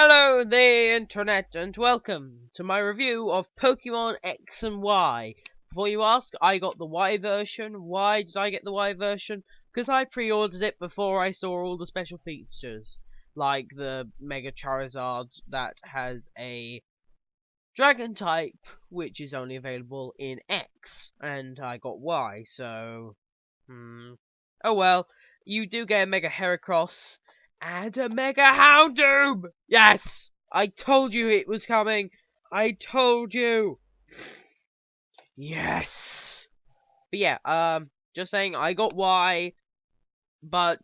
Hello the internet and welcome to my review of Pokemon X and Y. Before you ask, I got the Y version. Why did I get the Y version? Because I pre-ordered it before I saw all the special features. Like the Mega Charizard that has a Dragon type, which is only available in X. And I got Y, so... Oh well, you do get a Mega Heracross and a Mega Houndoom! Yes! I told you it was coming! I told you! Yes! But yeah, just saying, I got Y, but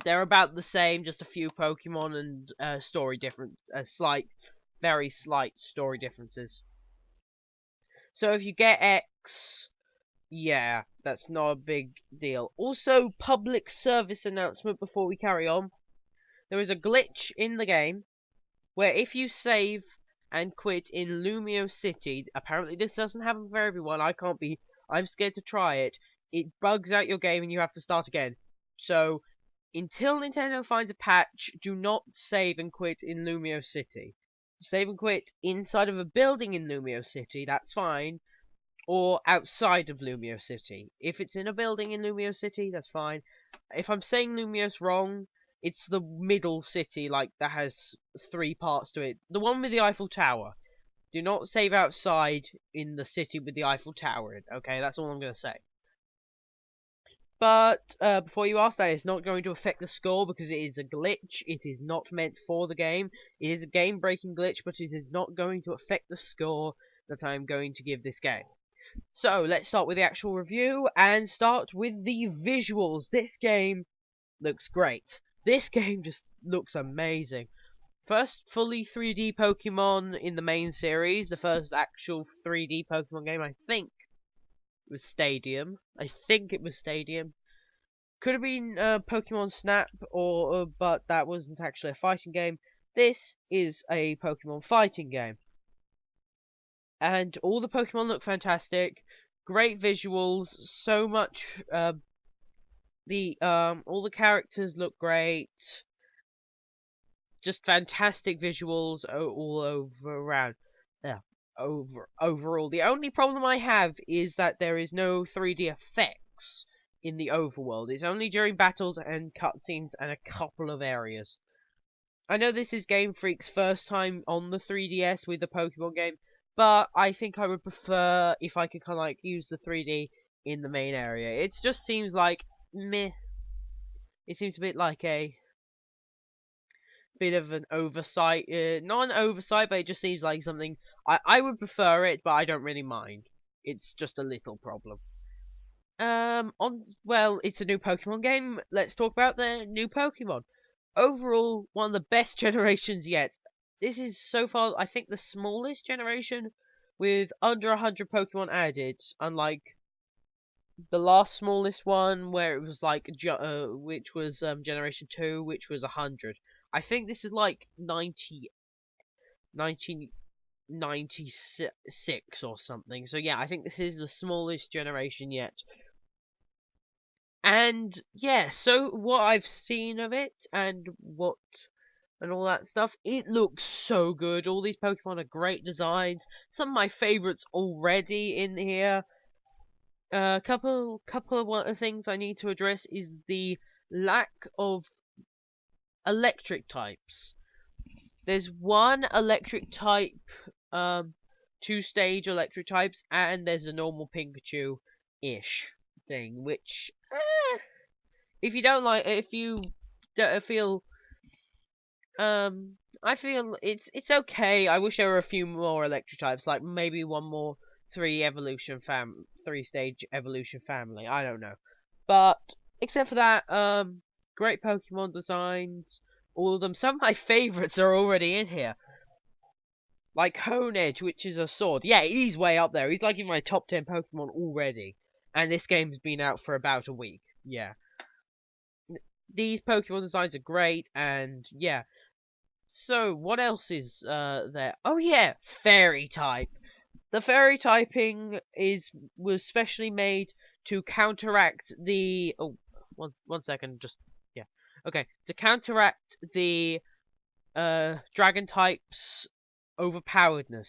they're about the same, just a few Pokemon and story difference, very slight story differences. So if you get X, yeah, that's not a big deal. Also, public service announcement before we carry on. There is a glitch in the game where if you save and quit in Lumio City, apparently this doesn't happen for everyone, I'm scared to try it. It bugs out your game and you have to start again. So, until Nintendo finds a patch, do not save and quit in Lumio City. Save and quit inside of a building in Lumio City, that's fine. Or outside of Lumio City. If it's in a building in Lumio City, that's fine. If I'm saying Lumio's wrong, it's the middle city, like, that has 3 parts to it. The one with the Eiffel Tower. Do not save outside in the city with the Eiffel Tower in. Okay, that's all I'm going to say. But, before you ask, that is not going to affect the score because it is a glitch. It is not meant for the game. It is a game-breaking glitch, but it is not going to affect the score that I'm going to give this game. So, let's start with the actual review, and start with the visuals. This game looks great. This game just looks amazing. First fully 3D Pokemon in the main series. The first actual 3D Pokemon game, I think, was Stadium. Could have been Pokemon Snap, but that wasn't actually a fighting game. This is a Pokemon fighting game. And all the Pokemon look fantastic. Great visuals. So much. All the characters look great. Just fantastic visuals all over around. Yeah, overall. The only problem I have is that there is no 3D effects in the overworld. It's only during battles and cutscenes and a couple of areas. I know this is Game Freak's first time on the 3DS with the Pokemon game, but I think I would prefer if I could kind of like use the 3D in the main area. It just seems like meh. It seems a bit like a bit of an oversight. Not an oversight, but it just seems like something. I would prefer it, but I don't really mind. It's just a little problem. Well, it's a new Pokemon game. Let's talk about the new Pokemon. Overall, one of the best generations yet. This is so far, I think, the smallest generation with under 100 Pokemon added, unlike the last smallest one where it was like, which was Generation 2, which was 100. I think this is like 1996 or something. So yeah, I think this is the smallest generation yet. And yeah, so what I've seen of it and all that stuff, it looks so good. All these Pokemon are great designs. Some of my favorites already in here. Couple of things I need to address is the lack of electric types. There's one electric type, 2-stage electric types, and there's a normal Pikachu-ish thing, which, if you don't feel, I feel it's okay. I wish there were a few more electric types, like maybe one more 3-stage evolution family. I don't know, but except for that, great Pokemon designs, all of them. Some of my favorites are already in here. Like Honedge, which is a sword. Yeah, he's way up there. He's like in my top 10 Pokemon already. And this game's been out for about a week. Yeah. These Pokemon designs are great, and yeah. So, what else is there? Oh yeah, Fairy type. The Fairy typing was specially made to counteract the... Oh, one second, just... Yeah. Okay, to counteract the dragon types overpoweredness.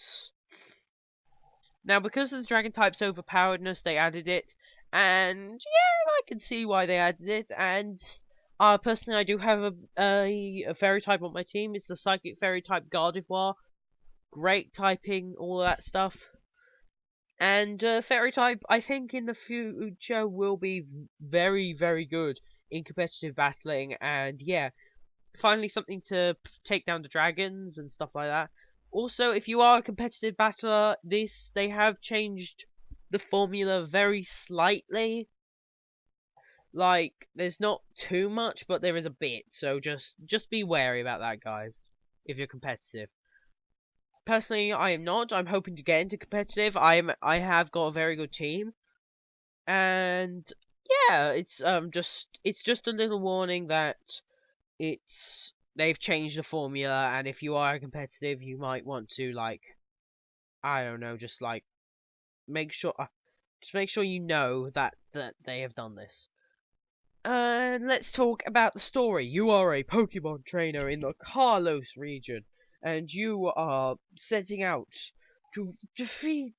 Now, because of the dragon type's overpoweredness, they added it, and yeah, I can see why they added it. And personally, I do have a fairy type on my team. It's the psychic fairy type Gardevoir. Great typing, all that stuff. And fairy type, I think in the future will be very, very good in competitive battling. And yeah, finally something to take down the dragons and stuff like that. Also, if you are a competitive battler, they have changed the formula very slightly. Like, there's not too much, but there is a bit. So just be wary about that, guys, if you're competitive. Personally, I am not. I'm hoping to get into competitive. I have got a very good team, and yeah, it's just a little warning that they've changed the formula, and if you are competitive, you might want to, like, I don't know, just like make sure you know that they have done this. And let's talk about the story. You are a Pokemon trainer in the Kalos region, and you are setting out to to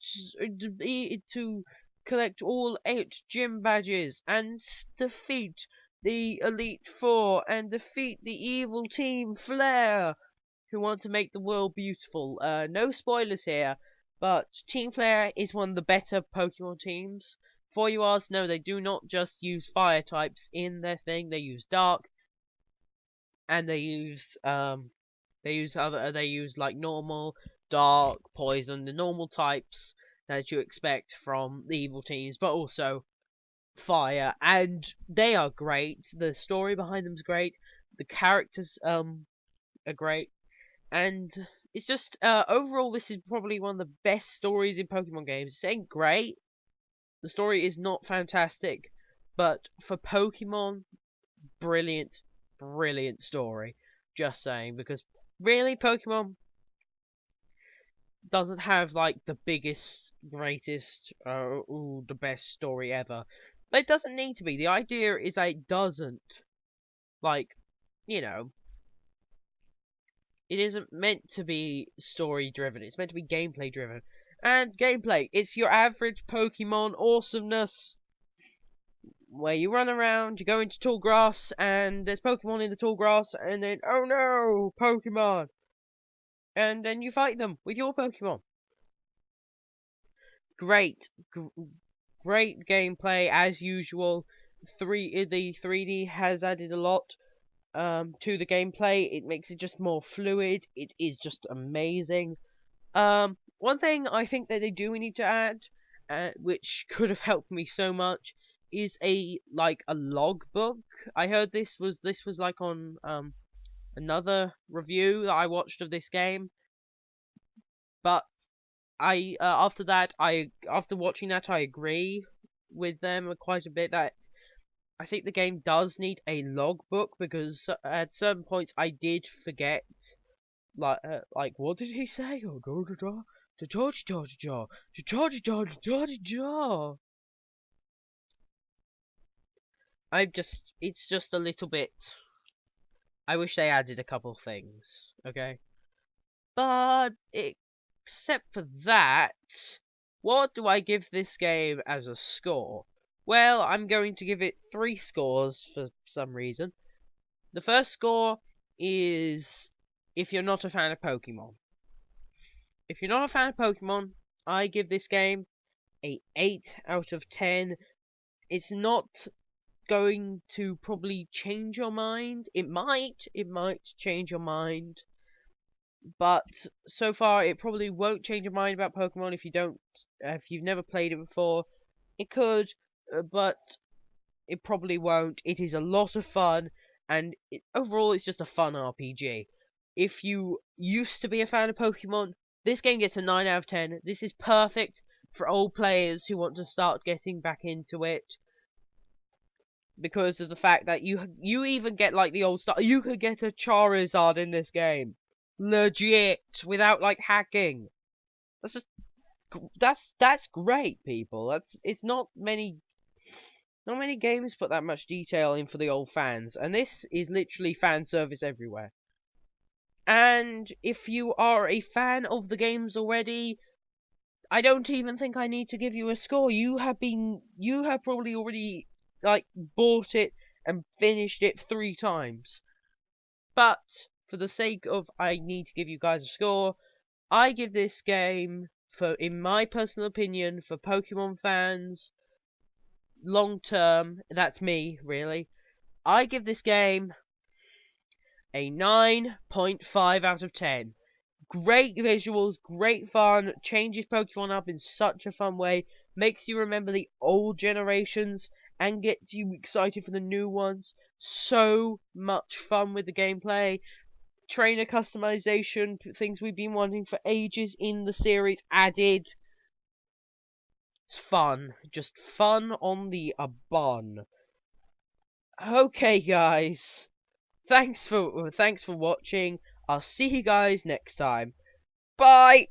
collect all 8 gym badges and defeat the Elite Four and defeat the evil Team Flare, who want to make the world beautiful. No spoilers here, but Team Flare is one of the better Pokemon teams. For you ask, no, they do not just use fire types in their thing. They use dark, and they use like normal, dark, poison, the normal types that you expect from the evil teams, but also fire, and they are great. The story behind them is great. The characters are great, and it's just overall this is probably one of the best stories in Pokemon games. It ain't great. The story is not fantastic, but for Pokemon, brilliant, brilliant story. Just saying, because really Pokemon doesn't have like the biggest, greatest, the best story ever. But it doesn't need to be. The idea is that it doesn't. Like, you know, it isn't meant to be story driven. It's meant to be gameplay driven. And gameplay, it's your average Pokemon awesomeness, where you run around, you go into tall grass, and there's Pokemon in the tall grass, and then, oh no, Pokemon! And then you fight them with your Pokemon. Great, great gameplay as usual. The 3D has added a lot to the gameplay. It makes it just more fluid. It is just amazing. One thing I think that they do need to add, which could have helped me so much, is a logbook. I heard this was like on another review that I watched of this game, but after watching that I agree with them quite a bit that I think the game does need a logbook, because at certain points I did forget, like what did he say? Oh, it's just a little bit. I wish they added a couple things, okay? But except for that, what do I give this game as a score? Well, I'm going to give it 3 scores for some reason. The first score is if you're not a fan of Pokemon. If you're not a fan of Pokemon, I give this game a 8 out of 10. It's not going to probably change your mind. It might change your mind, but so far it probably won't change your mind about Pokemon if you've never played it before. It could, but it probably won't. It is a lot of fun, and overall it's just a fun RPG. If you used to be a fan of Pokemon, this game gets a 9 out of 10. This is perfect for old players who want to start getting back into it, because of the fact that you even get like the old stuff. You could get a Charizard in this game, legit, without like hacking. That's great, people. It's not many games put that much detail in for the old fans, and this is literally fan service everywhere. And if you are a fan of the games already, I don't even think I need to give you a score. You have probably already like bought it and finished it 3 times. But for the sake of I need to give you guys a score, I give this game, in my personal opinion, for Pokemon fans, long term, that's me really, I give this game a 9.5 out of 10. Great visuals, great fun, changes Pokemon up in such a fun way, makes you remember the old generations and gets you excited for the new ones. So much fun with the gameplay. Trainer customization, things we've been wanting for ages in the series added. It's fun, just fun on the bun. Okay, guys. Thanks for watching. I'll see you guys next time. Bye!